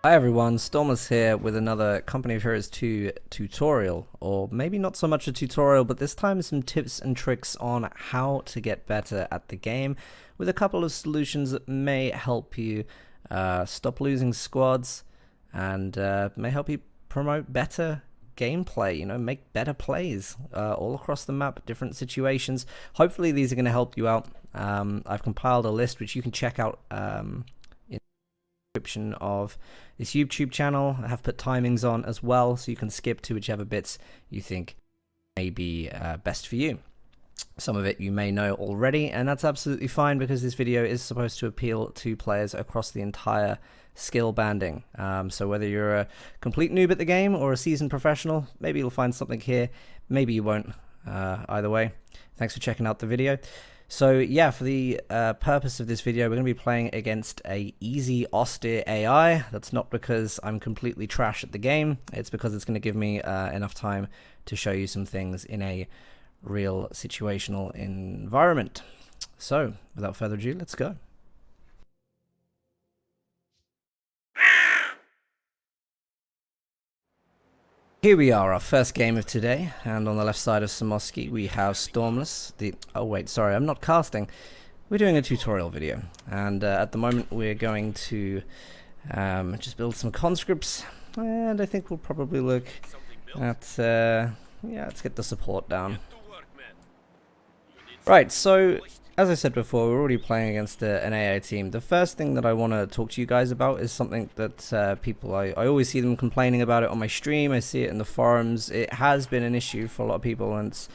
Hi everyone, Stormless here with another Company of Heroes 2 tutorial, or maybe not so much a tutorial, but this time some tips and tricks on how to get better at the game, with a couple of solutions that may help you stop losing squads and may help you promote better gameplay, make better plays all across the map, different situations. Hopefully these are going to help you out. I've compiled a list which you can check out description of this YouTube channel. I have put timings on as well, so you can skip to whichever bits you think may be best for you. Some of it you may know already, and that's absolutely fine because this video is supposed to appeal to players across the entire skill banding. So whether you're a complete noob at the game or a seasoned professional, maybe you'll find something here, maybe you won't. Either way, thanks for checking out the video. So yeah, for the purpose of this video, we're going to be playing against a easy austere AI. That's not because I'm completely trash at the game. It's because it's going to give me enough time to show you some things in a real situational environment. So without further ado, let's go. Here we are, our first game of today, and on the left side of Samoski we have Stormless. Oh wait, sorry, I'm not casting. We're doing a tutorial video, and at the moment we're going to just build some conscripts, and I think we'll probably look at, yeah, let's get the support down. Right, so as I said before, we're already playing against an AI team. The first thing that I want to talk to you guys about is something that people, I always see them complaining about it on my stream. I see it in the forums. It has been an issue for a lot of people, and it's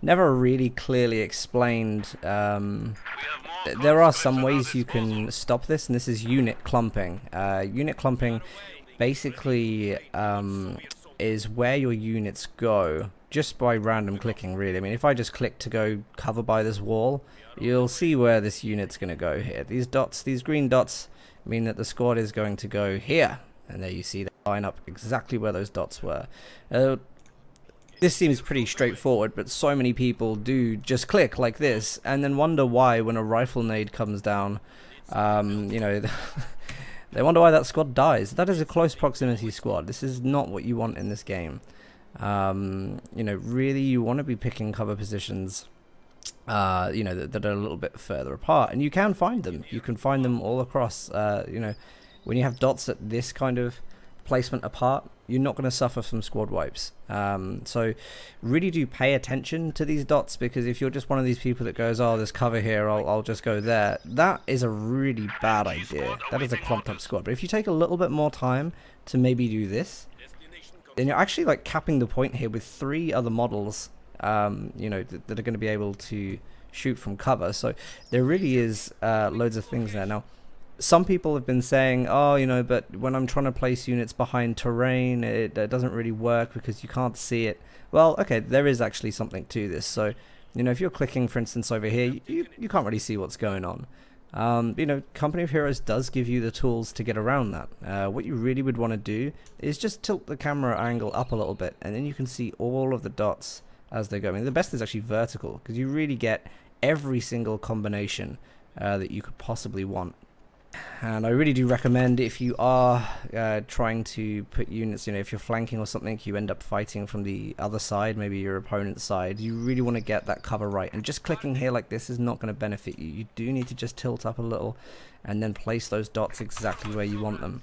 never really clearly explained. There are some ways you can stop this, and this is unit clumping. Unit clumping basically is where your units go just by random clicking, really. I mean, if I just click to go cover by this wall, you'll see where this unit's going to go here. These dots, these green dots, mean that the squad is going to go here. And there you see they line up exactly where those dots were. This seems pretty straightforward, but so many people do just click like this and then wonder why when a rifle nade comes down, you know, they wonder why that squad dies. That is a close proximity squad. This is not what you want in this game. You know, really you want to be picking cover positions you know, that are a little bit further apart, and you can find them. You can find them all across. You know, when you have dots at this kind of placement apart, you're not going to suffer from squad wipes. So really do pay attention to these dots, because if you're just one of these people that goes, oh, there's cover here, I'll just go there, that is a really bad idea. That is a clumped up squad. But if you take a little bit more time to maybe do this, then you're actually like capping the point here with 3 other models, you know, that are going to be able to shoot from cover. So there really is loads of things there. Now, some people have been saying, oh, you know, but when I'm trying to place units behind terrain, it doesn't really work because you can't see it. Well, okay, there is actually something to this. So, you know, if you're clicking, for instance, over here, you can't really see what's going on. You know, Company of Heroes does give you the tools to get around that. What you really would want to do is just tilt the camera angle up a little bit, and then you can see all of the dots as they go. I mean, the best is actually vertical, because you really get every single combination that you could possibly want. And I really do recommend, if you are trying to put units, you know, if you're flanking or something, you end up fighting from the other side, maybe your opponent's side, you really want to get that cover right. And just clicking here like this is not going to benefit you. You do need to just tilt up a little and then place those dots exactly where you want them.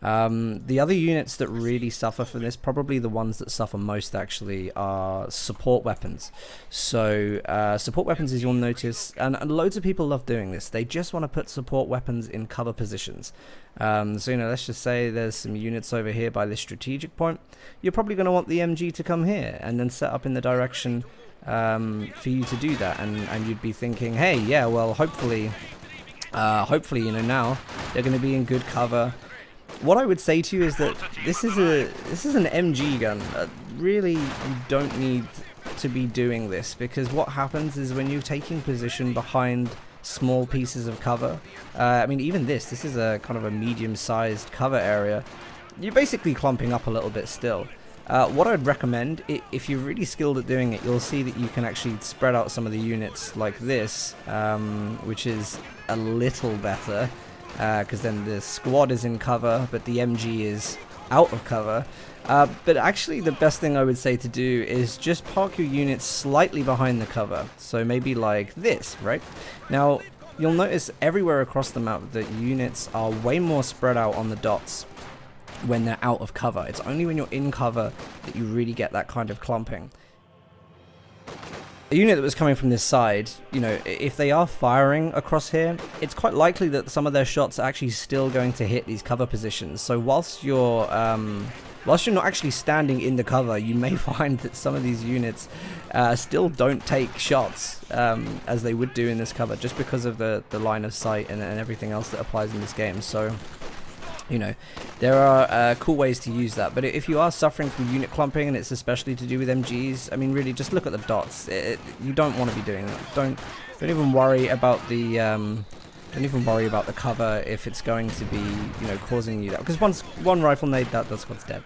The other units that really suffer from this, probably the ones that suffer most actually, are support weapons. So support weapons, as you'll notice, and loads of people love doing this, they just want to put support weapons in cover positions. So, you know, let's just say there's some units over here by this strategic point. You're probably going to want the MG to come here and then set up in the direction for you to do that, and you'd be thinking, hey, yeah, well, hopefully, you know, now they're going to be in good cover. What I would say to you is that this is an MG gun. Really, you don't need to be doing this, because what happens is when you're taking position behind small pieces of cover, I mean, even this is a kind of a medium-sized cover area, you're basically clumping up a little bit still. What I'd recommend, if you're really skilled at doing it, you'll see that you can actually spread out some of the units like this, which is a little better. because then the squad is in cover, but the MG is out of cover. But actually the best thing I would say to do is just park your units slightly behind the cover. So maybe like this, right? Now, you'll notice everywhere across the map that units are way more spread out on the dots when they're out of cover. It's only when you're in cover that you really get that kind of clumping. A unit that was coming from this side, you know, if they are firing across here, it's quite likely that some of their shots are actually still going to hit these cover positions. So whilst you're not actually standing in the cover, you may find that some of these units still don't take shots as they would do in this cover, just because of the line of sight and everything else that applies in this game. So, you know, there are cool ways to use that. But if you are suffering from unit clumping, and it's especially to do with MGs, I mean, really, just look at the dots. You don't want to be doing that. Don't even worry about the cover if it's going to be, you know, causing you that. Because once one rifle nade, that squad's dead.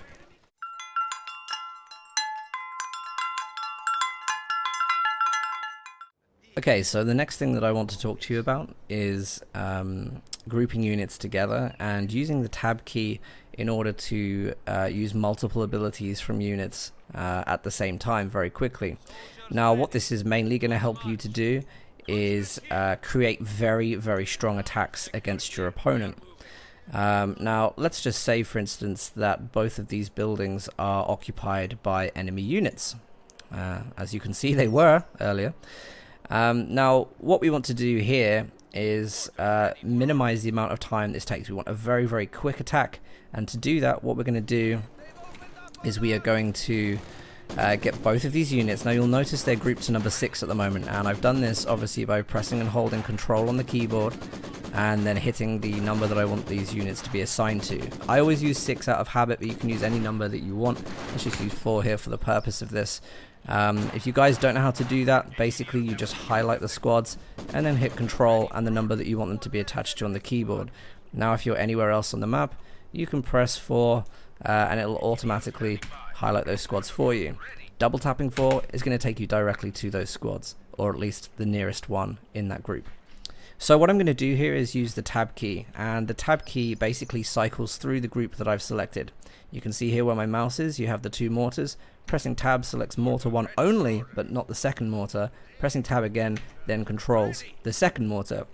Okay, so the next thing that I want to talk to you about is grouping units together and using the tab key in order to use multiple abilities from units at the same time very quickly. Now, what this is mainly going to help you to do is create very, very strong attacks against your opponent. Now, let's just say, for instance, that both of these buildings are occupied by enemy units. As you can see, they were earlier. Now, what we want to do here is minimize the amount of time this takes. We want a very, very quick attack, and to do that, what we're going to do is we are going to get both of these units. Now, you'll notice they're grouped to number 6 at the moment, and I've done this obviously by pressing and holding control on the keyboard and then hitting the number that I want these units to be assigned to. I always use 6 out of habit, but you can use any number that you want. Let's just use 4 here for the purpose of this. If you guys don't know how to do that, basically you just highlight the squads and then hit control and the number that you want them to be attached to on the keyboard. Now, if you're anywhere else on the map, you can press 4 and it'll automatically highlight those squads for you. Double tapping 4 is going to take you directly to those squads, or at least the nearest one in that group. So what I'm going to do here is use the tab key, and the tab key basically cycles through the group that I've selected. You can see here where my mouse is, you have the 2 mortars. Pressing tab selects mortar 1 only, but not the second mortar. Pressing tab again then controls the second mortar.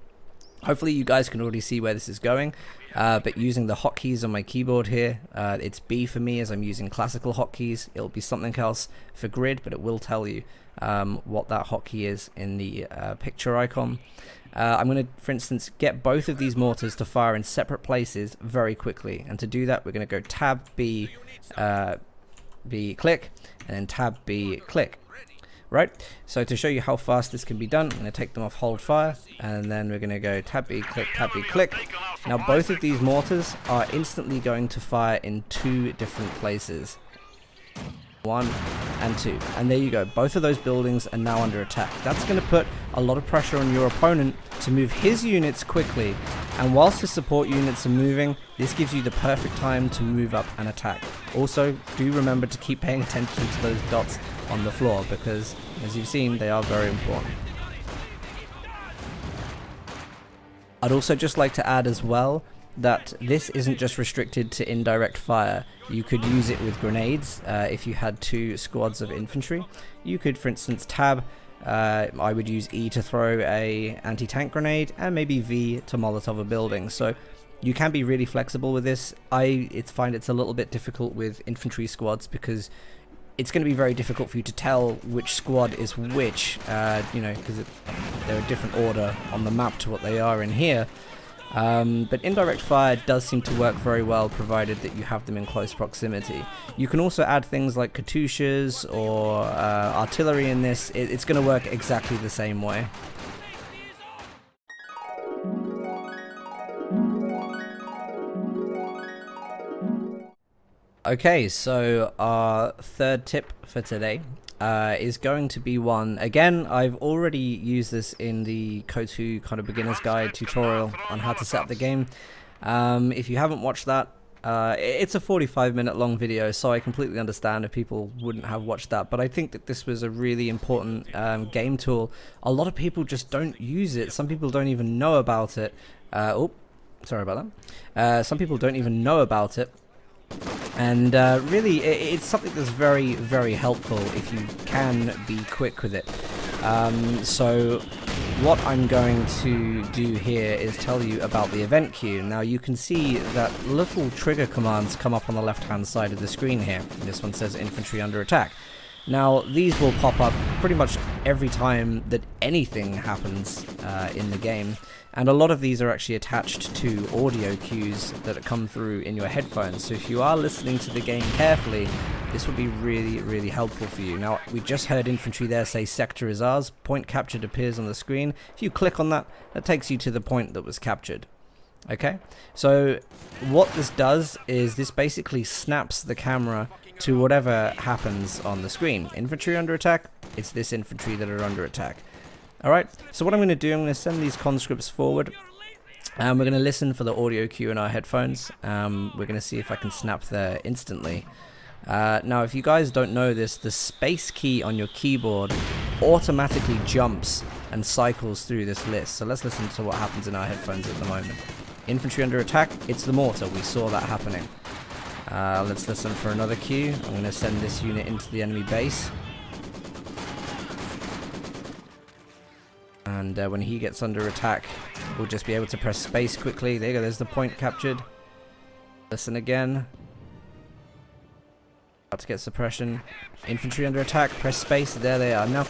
Hopefully you guys can already see where this is going, but using the hotkeys on my keyboard here, it's B for me as I'm using classical hotkeys. It'll be something else for grid, but it will tell you what that hotkey is in the picture icon. I'm going to, for instance, get both of these mortars to fire in separate places very quickly, and to do that we're going to go tab B, B click, and then tab B click. Right, so to show you how fast this can be done, I'm going to take them off hold fire, and then we're going to go tab B click, tab B click. Now both of these mortars are instantly going to fire in 2 different places. 1 and 2, and there you go, both of those buildings are now under attack. That's going to put a lot of pressure on your opponent to move his units quickly, and whilst his support units are moving, this gives you the perfect time to move up and attack. Also, do remember to keep paying attention to those dots on the floor, because as you've seen, they are very important. I'd also just like to add as well that this isn't just restricted to indirect fire. You could use it with grenades if you had 2 squads of infantry. You could, for instance, tab, I would use E to throw a anti-tank grenade, and maybe V to Molotov a building. So you can be really flexible with this. I find it's a little bit difficult with infantry squads, because it's going to be very difficult for you to tell which squad is which, you know, because they're a different order on the map to what they are in here. But indirect fire does seem to work very well, provided that you have them in close proximity. You can also add things like katyushas or artillery in this. It's going to work exactly the same way. Okay, so our third tip for today is going to be one, again, I've already used this in the COH2 kind of beginner's guide tutorial on how to set up the game. If you haven't watched that, it's a 45-minute long video, so I completely understand if people wouldn't have watched that, but I think that this was a really important game tool. A lot of people just don't use it. Some people don't even know about it. Oh, Sorry about that. Some people don't even know about it. And really, it's something that's very, very helpful if you can be quick with it. So what I'm going to do here is tell you about the event queue. Now you can see that little trigger commands come up on the left-hand side of the screen here. This one says infantry under attack. Now these will pop up pretty much every time that anything happens in the game. And a lot of these are actually attached to audio cues that come through in your headphones. So if you are listening to the game carefully, this would be really, really helpful for you. Now, we just heard infantry there say sector is ours. Point captured appears on the screen. If you click on that, that takes you to the point that was captured. Okay, so what this does is this basically snaps the camera to whatever happens on the screen. Infantry under attack, it's this infantry that are under attack. Alright, so what I'm going to do, I'm going to send these conscripts forward, and we're going to listen for the audio cue in our headphones. We're going to see if I can snap there instantly. Now, if you guys don't know this, the space key on your keyboard automatically jumps and cycles through this list. So let's listen to what happens in our headphones at the moment. Infantry under attack, it's the mortar, we saw that happening. Let's listen for another cue. I'm going to send this unit into the enemy base. And when he gets under attack, we'll just be able to press space quickly. There you go, there's the point captured. Listen again. About to get suppression. Infantry under attack, press space, there they are. Now,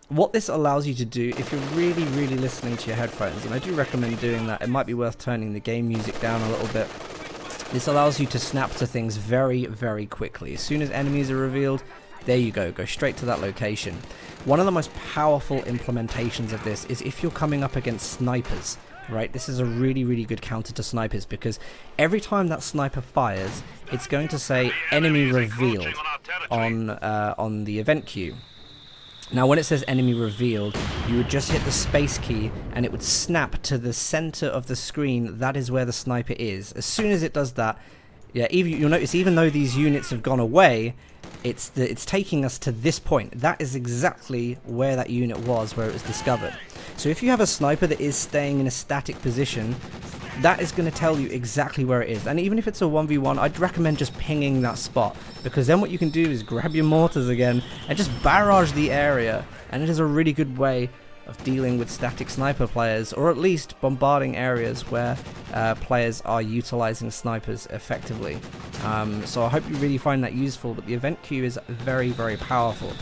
what this allows you to do, if you're really, really listening to your headphones, and I do recommend doing that, it might be worth turning the game music down a little bit. This allows you to snap to things very, very quickly. As soon as enemies are revealed, there you go straight to that location. One of the most powerful implementations of this is if you're coming up against snipers, right? This is a really, really good counter to snipers, because every time that sniper fires, it's going to say enemy revealed on the event queue. Now when it says enemy revealed, you would just hit the space key and it would snap to the center of the screen. That is where the sniper is. As soon as it does that, yeah, you'll notice even though these units have gone away, it's taking us to this point. That is exactly where that unit was, where it was discovered. So if you have a sniper that is staying in a static position, that is going to tell you exactly where it is. And even if it's a 1v1, I'd recommend just pinging that spot, because then what you can do is grab your mortars again and just barrage the area, and it is a really good way of dealing with static sniper players, or at least bombarding areas where players are utilizing snipers effectively. So I hope you really find that useful, but the event queue is very, very powerful.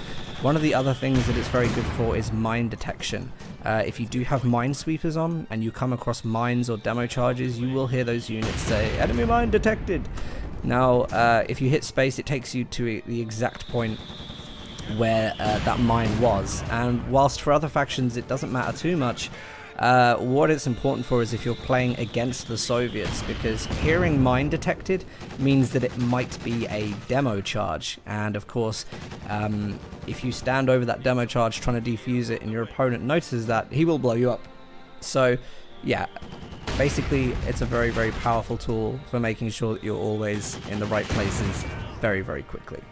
One of the other things that it's very good for is mine detection. If you do have minesweepers on and you come across mines or demo charges, you will hear those units say, enemy mine detected. Now, if you hit space, it takes you to the exact point where that mine was, and whilst for other factions it doesn't matter too much, what it's important for is if you're playing against the Soviets, because hearing mine detected means that it might be a demo charge, and of course if you stand over that demo charge trying to defuse it and your opponent notices that, he will blow you up. So yeah, basically it's a very, very powerful tool for making sure that you're always in the right places very, very quickly.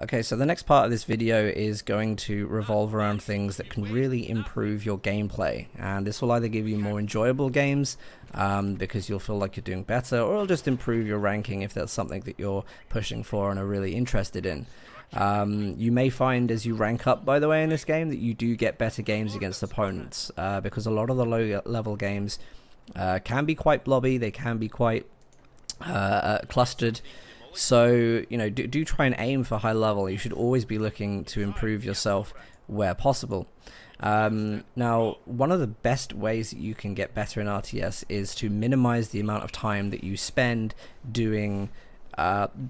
Okay, so the next part of this video is going to revolve around things that can really improve your gameplay, and this will either give you more enjoyable games because you'll feel like you're doing better, or it'll just improve your ranking if that's something that you're pushing for and are really interested in. You may find as you rank up, by the way, in this game, that you do get better games against opponents, because a lot of the low level games can be quite blobby, they can be quite clustered. So, you know, do try and aim for high level. You should always be looking to improve yourself where possible. Now, one of the best ways that you can get better in RTS is to minimize the amount of time that you spend doing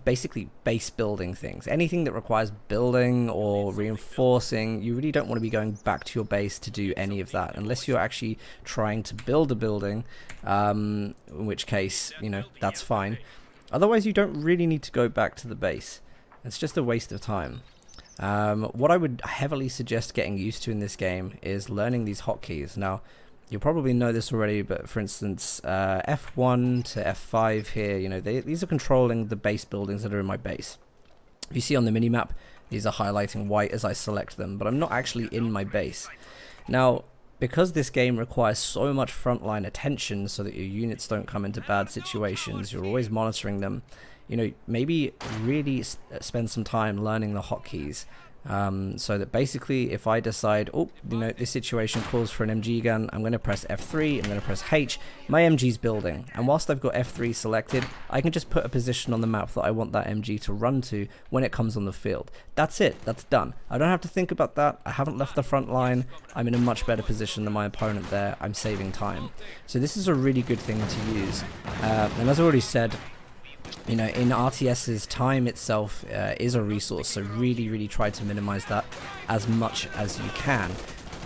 basically base building things. Anything that requires building or reinforcing, you really don't want to be going back to your base to do any of that, unless you're actually trying to build a building, in which case, you know, that's fine. Otherwise, you don't really need to go back to the base. It's just a waste of time. What I would heavily suggest getting used to in this game is learning these hotkeys. Now, you probably know this already, but for instance, F1 to F5 here, you know, these are controlling the base buildings that are in my base. If you see on the minimap, These are highlighting white as I select them, but I'm not actually in my base. Now, because this game requires so much frontline attention so that your units don't come into bad situations, you're always monitoring them, you know, maybe really spend some time learning the hotkeys. So that basically if I decide, oh, you know, this situation calls for an MG gun, I'm going to press F3, I'm going to press H, my MG's building, and whilst I've got F3 selected, I can just put a position on the map that I want that MG to run to when it comes on the field. That's it, that's done. I don't have to think about that, I haven't left the front line, I'm in a much better position than my opponent there, I'm saving time. So this is a really good thing to use, and as I already said, you know, in RTS's time itself is a resource, so really try to minimize that as much as you can.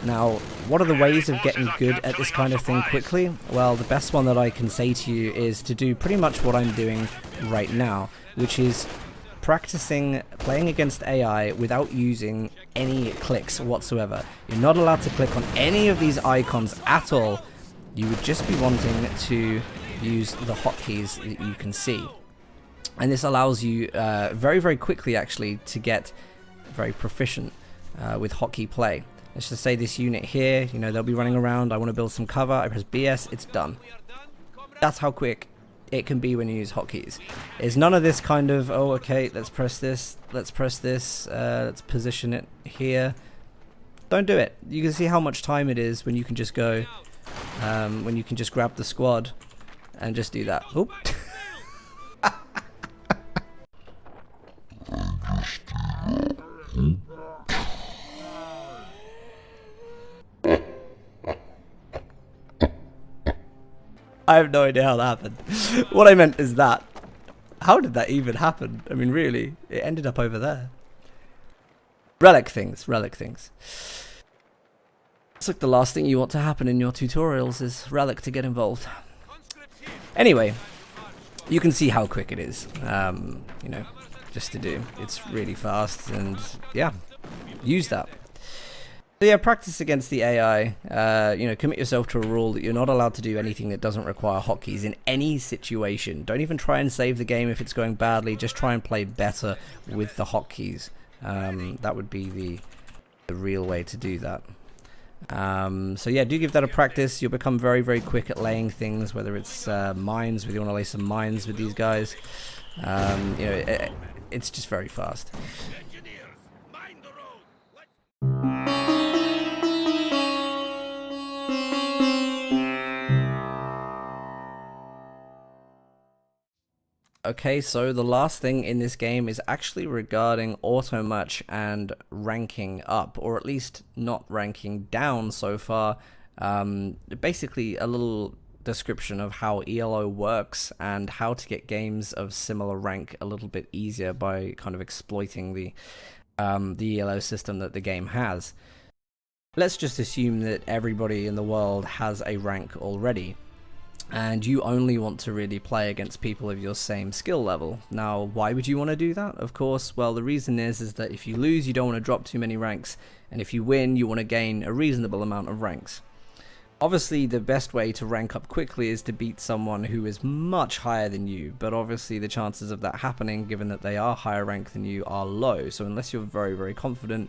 Now, what are the ways of getting good at this kind of thing quickly? Well, the best one that I can say to you is to do pretty much what I'm doing right now, which is practicing playing against AI without using any clicks whatsoever. You're not allowed to click on any of these icons at all. You would just be wanting to use the hotkeys that you can see. And this allows you very quickly actually to get very proficient with hotkey play. Let's just say this unit here, you know, they'll be running around, I want to build some cover, I press BS, it's done. That's how quick it can be when you use hotkeys. It's none of this kind of, oh okay, let's press this, let's position it here. Don't do it. You can see how much time it is when you can just go, when you can just grab the squad and just do that. Oop. I have no idea how that happened. What I meant is that. How did that even happen? I mean, really, it ended up over there. Relic things, relic things. It's like the last thing you want to happen in your tutorials is relic to get involved. Anyway, you can see how quick it is, you know, just to do. It's really fast, and yeah, use that. So yeah, practice against the AI, you know, commit yourself to a rule that you're not allowed to do anything that doesn't require hotkeys in any situation. Don't even try and save the game if it's going badly, just try and play better with the hotkeys. That would be the real way to do that. So yeah, do give that a practice. You'll become very quick at laying things, whether it's mines, whether you want to lay some mines with these guys. You know, it's just very fast. Okay, so the last thing in this game is actually regarding Automatch and ranking up, or at least not ranking down so far. Basically a little description of how ELO works and how to get games of similar rank a little bit easier by kind of exploiting the ELO system that the game has. Let's just assume that everybody in the world has a rank already, and you only want to really play against people of your same skill level. Now, why would you want to do that? Of course, well, the reason is that if you lose, you don't want to drop too many ranks, and if you win, you want to gain a reasonable amount of ranks. Obviously, the best way to rank up quickly is to beat someone who is much higher than you, but obviously the chances of that happening, given that they are higher ranked than you, are low. So unless you're very confident,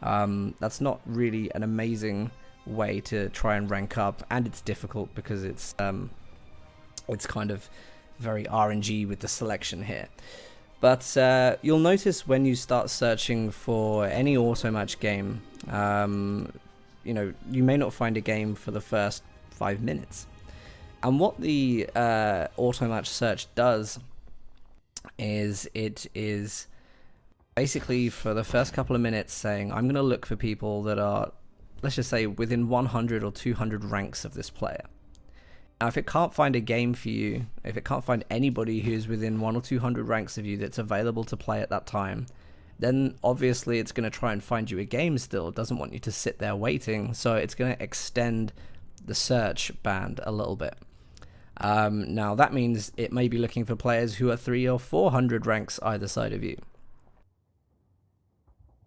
that's not really an amazing way to try and rank up, and it's difficult because it's kind of very RNG with the selection here. But you'll notice when you start searching for any Automatch game, you know, you may not find a game for the first 5 minutes. And what the Automatch search does is it is basically for the first couple of minutes saying, I'm going to look for people that are, let's just say, within 100 or 200 ranks of this player. Now, if it can't find a game for you, if it can't find anybody who's within 100 or 200 ranks of you that's available to play at that time, then obviously it's going to try and find you a game still. It doesn't want you to sit there waiting, so it's going to extend the search band a little bit. Now, that means it may be looking for players who are 300 or 400 ranks either side of you.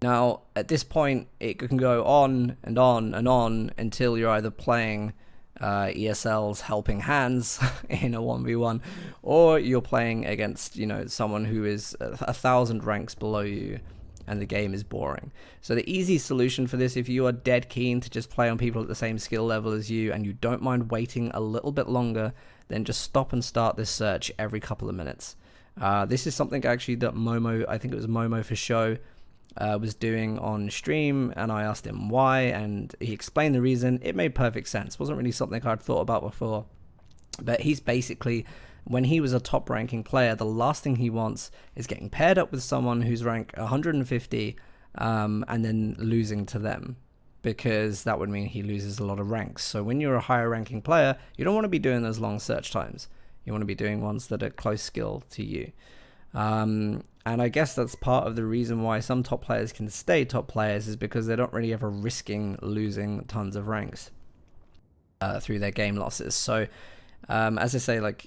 Now, at this point, it can go on and on and on until you're either playing ESL's helping hands in a 1v1, or you're playing against, you know, someone who is 1,000 ranks below you, and the game is boring. So the easy solution for this, if you are dead keen to just play on people at the same skill level as you and you don't mind waiting a little bit longer, then just stop and start this search every couple of minutes. This is something actually that Momo, I think it was Momo for show, was doing on stream, and I asked him why, and he explained the reason. It made perfect sense. Wasn't really something I'd thought about before, but he's basically, when he was a top ranking player, the last thing he wants is getting paired up with someone who's rank 150 and then losing to them, because that would mean he loses a lot of ranks. So when you're a higher ranking player, you don't want to be doing those long search times. You want to be doing ones that are close skill to you. And I guess that's part of the reason why some top players can stay top players, is because they're not really ever risking losing tons of ranks through their game losses. So as I say, like,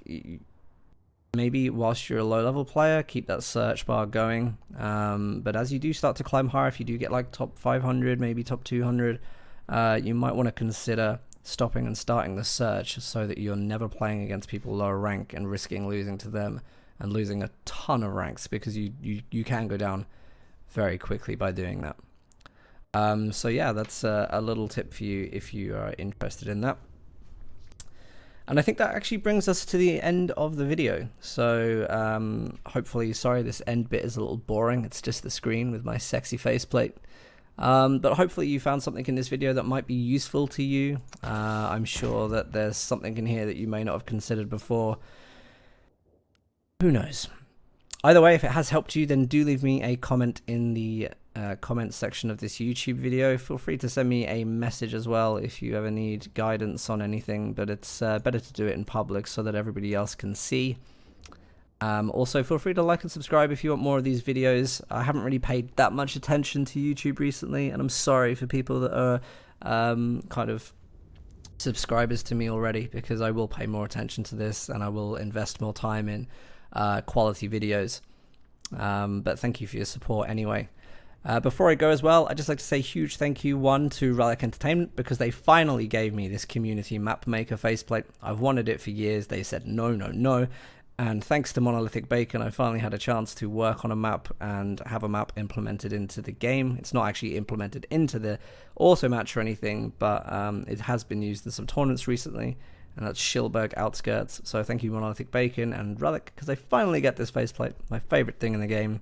maybe whilst you're a low level player, keep that search bar going. But as you do start to climb higher, if you do get like top 500, maybe top 200, you might want to consider stopping and starting the search so that you're never playing against people lower rank and risking losing to them and losing a ton of ranks, because you can go down very quickly by doing that. So yeah, that's a little tip for you if you are interested in that. And I think that actually brings us to the end of the video. So hopefully, sorry, this end bit is a little boring. It's just the screen with my sexy faceplate. But hopefully you found something in this video that might be useful to you. I'm sure that there's something in here that you may not have considered before. Who knows? Either way, if it has helped you, then do leave me a comment in the comments section of this YouTube video. Feel free to send me a message as well if you ever need guidance on anything, but it's better to do it in public so that everybody else can see. Also, feel free to like and subscribe if you want more of these videos. I haven't really paid that much attention to YouTube recently, and I'm sorry for people that are kind of subscribers to me already, because I will pay more attention to this and I will invest more time in quality videos. But thank you for your support anyway. Before I go as well, I'd just like to say huge thank you, one, to Relic Entertainment, because they finally gave me this community map maker faceplate. I've wanted it for years. They said no, no, no. And thanks to Monolithic Bacon, I finally had a chance to work on a map and have a map implemented into the game. It's not actually implemented into the Automatch or anything, but it has been used in some tournaments recently, and that's Schilberg Outskirts. So thank you, Monolithic Bacon and Relic, because I finally get this faceplate, my favorite thing in the game.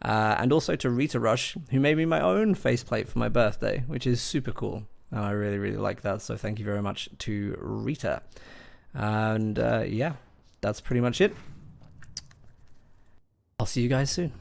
And also to Rita Rush, who made me my own faceplate for my birthday, which is super cool. And I really, really like that. So thank you very much to Rita. And yeah, that's pretty much it. I'll see you guys soon.